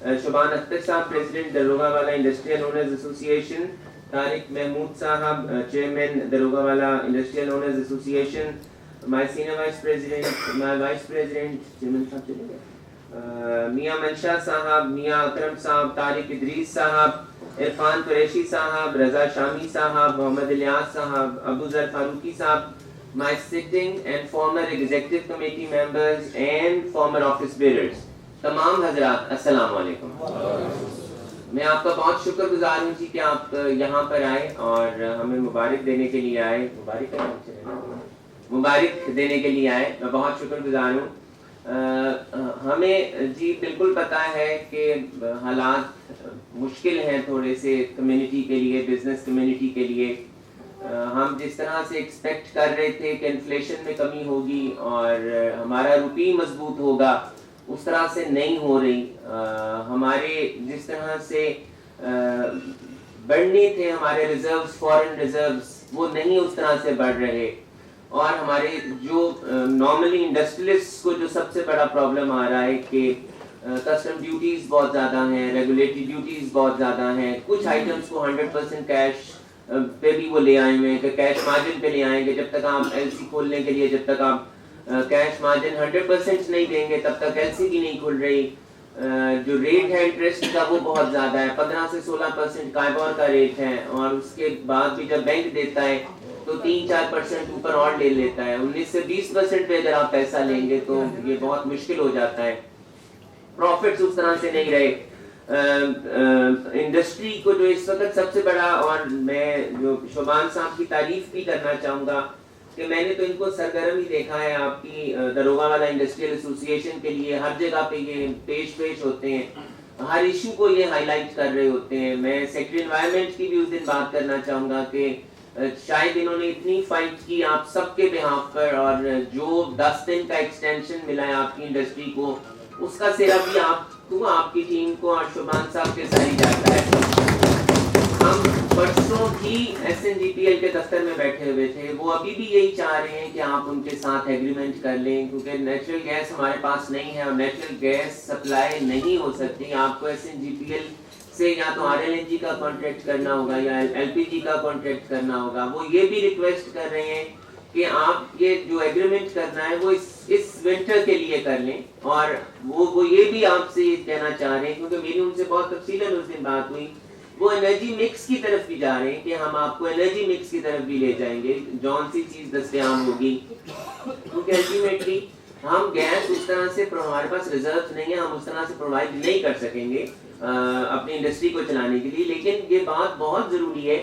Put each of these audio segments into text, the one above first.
شبان اختر صاحب president Daroga Wala industrial owners association, Tariq Mahmood صاحب chairman Daroga Wala industrial owners association, my senior vice president, my vice president chairman صاحب چلے گئے, میاں منشا صاحب, میاں اکرم صاحب, طارق ادریس صاحب, عرفان قریشی صاحب, رضا شامی صاحب, محمد الیاس صاحب, ابو ذر فاروقی صاحب, my sitting and former executive committee members and former office bearers, تمام حضرات السلام علیکم. میں آپ کا بہت شکر گزار ہوں جی کہ آپ یہاں پر آئے اور ہمیں مبارک دینے کے لیے آئے. مبارک دینے کے لیے آئے, میں بہت شکر گزار ہوں. ہمیں جی بالکل پتہ ہے کہ حالات مشکل ہیں تھوڑے سے کمیونٹی کے لیے, بزنس کمیونٹی کے لیے. ہم جس طرح سے ایکسپیکٹ کر رہے تھے کہ انفلیشن میں کمی ہوگی اور ہمارا روپی مضبوط ہوگا, اس طرح سے نہیں ہو رہی. ہمارے جس طرح سے بڑھنے تھے ہمارے ریزروز, فورن ریزروز, وہ نہیں اس طرح سے بڑھ رہے. اور ہمارے جو نارملی انڈسٹریلسٹ کو جو سب سے بڑا پرابلم آ رہا ہے کہ کسٹم ڈیوٹیز بہت زیادہ ہیں, ریگولیٹری ڈیوٹیز بہت زیادہ ہیں. کچھ آئٹمس کو 100% کیش پہ بھی وہ لے آئے ہوئے ہیں کہ کیش مارجن پہ لے آئیں گے. جب تک آپ ایل سی کھولنے کے لیے, جب تک آپ کیش مارجن 100% نہیں دیں گے تب تک ایل سی بھی نہیں کھل رہی. جو ریٹ ہے انٹرسٹ کا وہ بہت زیادہ ہے, 15 سے 16% کائبور کا ریٹ ہے, اور اس کے بعد بھی جب بینک دیتا ہے تو 3-4% اوپر اور لے لیتا ہے. 19 سے 20% پہ اگر آپ پیسہ لیں گے تو یہ بہت مشکل ہو جاتا ہے. پروفٹس اس طرح سے نہیں رہے. انڈسٹری کو جو اس وقت سب سے بڑا, اور میں جو شوبان صاحب کی تعریف بھی کرنا چاہوں گا کہ میں نے تو ان کو سرگرم ہی دیکھا ہے آپ کی دروگا والا انڈسٹریل ایسوسیشن کے لیے. ہر جگہ پہ یہ پیش ہوتے ہیں, ہر ایشو کو یہ ہائی لائٹ کر رہے ہوتے ہیں. میں سیکرٹری انوائرمنٹ کی بھی اس دن بات کرنا چاہوں گا کہ شاید انہوں نے اتنی فائٹ کی آپ سب کے بہاف پر, اور جو 10 دن کا ایکسٹینشن ملا ہے آپ کی انڈسٹری کو, اس کا سرا بھی آپ کی ٹیم کو اور شوبان صاحب کے ساتھ ہی جاتا ہے. ہم پرسوں ہی S N G P L کے دفتر میں بیٹھے ہوئے تھے, وہ ابھی بھی یہی چاہ رہے ہیں کہ آپ ان کے ساتھ ایگریمنٹ کر لیں, کیونکہ نیچرل گیس ہمارے پاس نہیں ہے اور نیچرل گیس سپلائی نہیں ہو سکتی. آپ کو S N G P L سے یا تو آر ایل این جی کا کانٹریکٹ کرنا ہوگا یا ایل پی جی کا کانٹریکٹ کرنا ہوگا. وہ یہ بھی ریکویسٹ کر رہے ہیں کہ آپ یہ جو ایگریمنٹ کرنا ہے وہ اس ونٹر کے لیے کر لیں. اور وہ یہ بھی آپ سے یہ کہنا چاہ رہے ہیں, کیونکہ میری ان سے بہت تفصیلاً اس دن بات ہوئی, وہ انرجی مکس کی طرف بھی جا رہے ہیں کہ ہم آپ کو انرجی مکس کی طرف بھی لے جائیں گے جون سی چیز دستیاب ہوگی. کیونکہ الٹیمیٹلی ہم گیس اس طرح سے, ہمارے پاس ریزرو نہیں ہے, ہم اس طرح سے پرووائڈ نہیں کر سکیں گے اپنی انڈسٹری کو چلانے کے لیے. لیکن یہ بات بہت ضروری ہے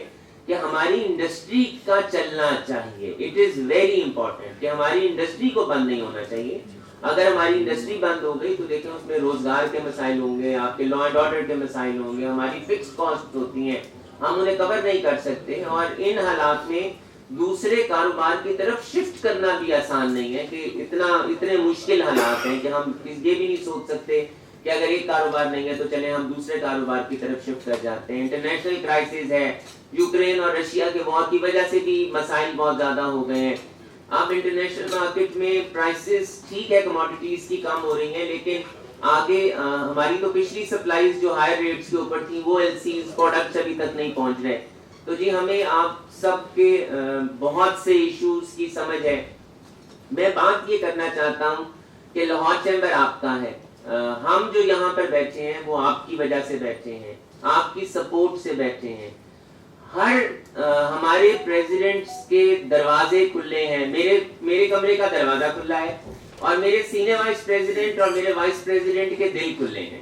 کہ ہماری انڈسٹری کا چلنا چاہیے. اٹ از ویری امپورٹنٹ کہ ہماری انڈسٹری کو بند نہیں ہونا چاہیے. اگر ہماری انڈسٹری بند ہو گئی تو دیکھیں اس میں روزگار کے مسائل ہوں گے, آپ کے لا اینڈ آرڈر کے مسائل ہوں گے, ہماری فکس کاسٹ ہوتی ہیں, ہم انہیں کور نہیں کر سکتے. اور ان حالات میں دوسرے کاروبار کی طرف شفٹ کرنا بھی آسان نہیں ہے کہ اتنے مشکل حالات ہیں کہ ہم یہ بھی نہیں سوچ سکتے کہ اگر ایک کاروبار نہیں ہے تو چلیں ہم دوسرے کاروبار کی طرف شفٹ کر جاتے ہیں. انٹرنیشنل کرائسس ہے, یوکرین اور رشیا کے وار کی وجہ سے بھی مسائل بہت زیادہ ہو گئے ہیں. اب انٹرنیشنل مارکیٹ میں پرائسز ٹھیک ہے کموڈیٹیز کی کم ہو رہی ہیں, لیکن آگے ہماری تو پچھلی سپلائیز جو ہائر ریٹس کے اوپر تھی وہ ایل سیز پروڈکٹس ابھی تک نہیں پہنچ رہے. تو جی ہمیں آپ سب کے بہت سے ایشوز کی سمجھ ہے. میں بات یہ کرنا چاہتا ہوں کہ لاہور چیمبر آپ کا ہے, ہم جو یہاں پر بیٹھے ہیں وہ آپ کی وجہ سے بیٹھے ہیں, آپ کی سپورٹ سے بیٹھے ہیں. ہمارے پریزیڈنٹس کے دروازے کھلے ہیں, میرے کمرے کا دروازہ کھلا ہے, اور میرے سینئر وائس پریزیڈنٹ اور میرے وائس پریزیڈنٹ کے دل کھلے ہیں.